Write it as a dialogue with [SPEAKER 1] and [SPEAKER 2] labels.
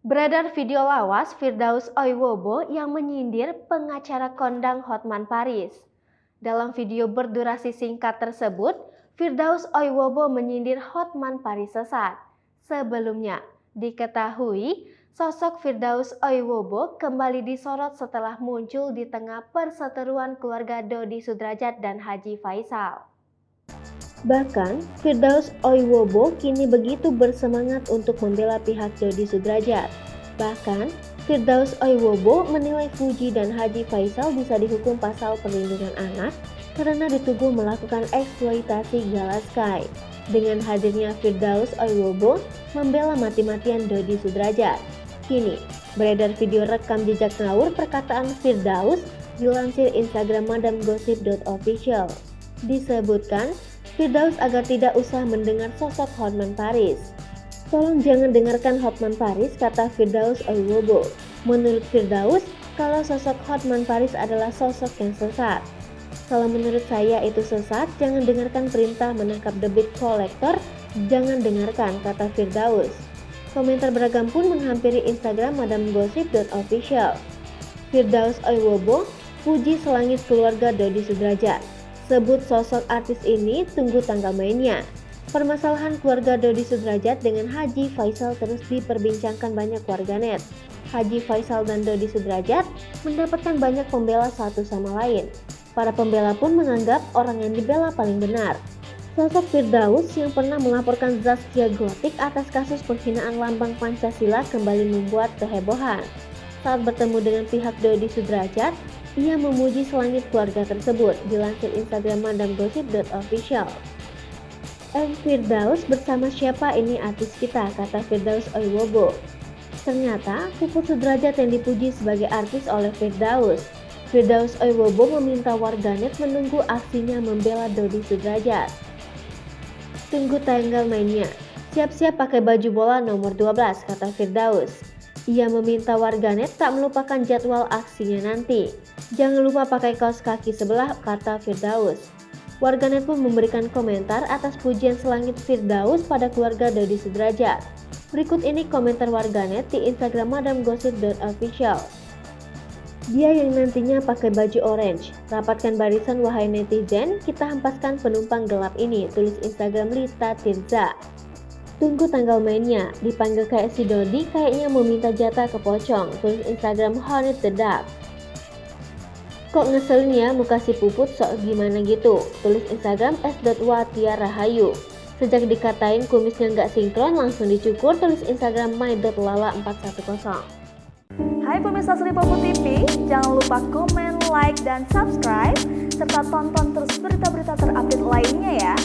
[SPEAKER 1] Beredar video lawas Firdaus Oiwobo yang menyindir pengacara kondang Hotman Paris. Dalam video berdurasi singkat tersebut, Firdaus Oiwobo menyindir Hotman Paris sesat. Sebelumnya, diketahui sosok Firdaus Oiwobo kembali disorot setelah muncul di tengah perseteruan keluarga Dodi Sudrajat dan Haji Faisal. Bahkan, Firdaus Oiwobo kini begitu bersemangat untuk membela pihak Dodi Sudrajat. Bahkan, Firdaus Oiwobo menilai Fuji dan Haji Faisal bisa dihukum pasal perlindungan anak karena dituduh melakukan eksploitasi Gala Sky. Dengan hadirnya Firdaus Oiwobo membela mati-matian Dodi Sudrajat. Kini, beredar video rekam jejak ngawur perkataan Firdaus dilansir Instagram madamgossip.official. Disebutkan, Firdaus agar tidak usah mendengar sosok Hotman Paris. Tolong jangan dengarkan Hotman Paris, kata Firdaus Oiwobo. Menurut Firdaus, kalau sosok Hotman Paris adalah sosok yang sesat. Kalau menurut saya itu sesat, jangan dengarkan perintah menangkap debit kolektor, jangan dengarkan, kata Firdaus. Komentar beragam pun menghampiri Instagram madamgossip.official. Firdaus Oiwobo puji selangit keluarga Dodi Sudrajat. Sebut sosok artis ini, tunggu tanggal mainnya. Permasalahan keluarga Dodi Sudrajat dengan Haji Faisal terus diperbincangkan banyak warganet. Haji Faisal dan Dodi Sudrajat mendapatkan banyak pembela satu sama lain. Para pembela pun menganggap orang yang dibela paling benar. Sosok Firdaus yang pernah melaporkan Zaskia Gotik atas kasus penghinaan lambang Pancasila kembali membuat kehebohan. Saat bertemu dengan pihak Dodi Sudrajat, ia memuji selangit keluarga tersebut, dilansir Instagram madamgossip.official. Firdaus bersama siapa ini artis kita, kata Firdaus Oiwobo. Ternyata Puput Sudrajat yang dipuji sebagai artis oleh Firdaus. Firdaus Oiwobo meminta warganet menunggu aksinya membela Dodi Sudrajat. Tunggu tanggal mainnya. Siap-siap pakai baju bola nomor 12, kata Firdaus. Ia meminta warganet tak melupakan jadwal aksinya nanti. Jangan lupa pakai kaos kaki sebelah, kata Firdaus. Warganet pun memberikan komentar atas pujian selangit Firdaus pada keluarga Dodi Sudrajat. Berikut ini komentar warganet di Instagram madamgossip.official. Dia yang nantinya pakai baju orange. Rapatkan barisan wahai netizen, kita hempaskan penumpang gelap ini, tulis Instagram Lita Tirza. Tunggu tanggal mainnya, dipanggil kayak si Dodi kayaknya mau minta jatah ke pocong, tulis Instagram Honey the Duck. Kok ngeselin ya muka si Puput sok gimana gitu, tulis Instagram s.watiarahayu. Sejak dikatain kumisnya nggak sinkron langsung dicukur, tulis Instagram my.lala410.
[SPEAKER 2] Hai pemirsa Sri Popo TV, jangan lupa komen, like, dan subscribe, serta tonton terus berita-berita terupdate lainnya ya.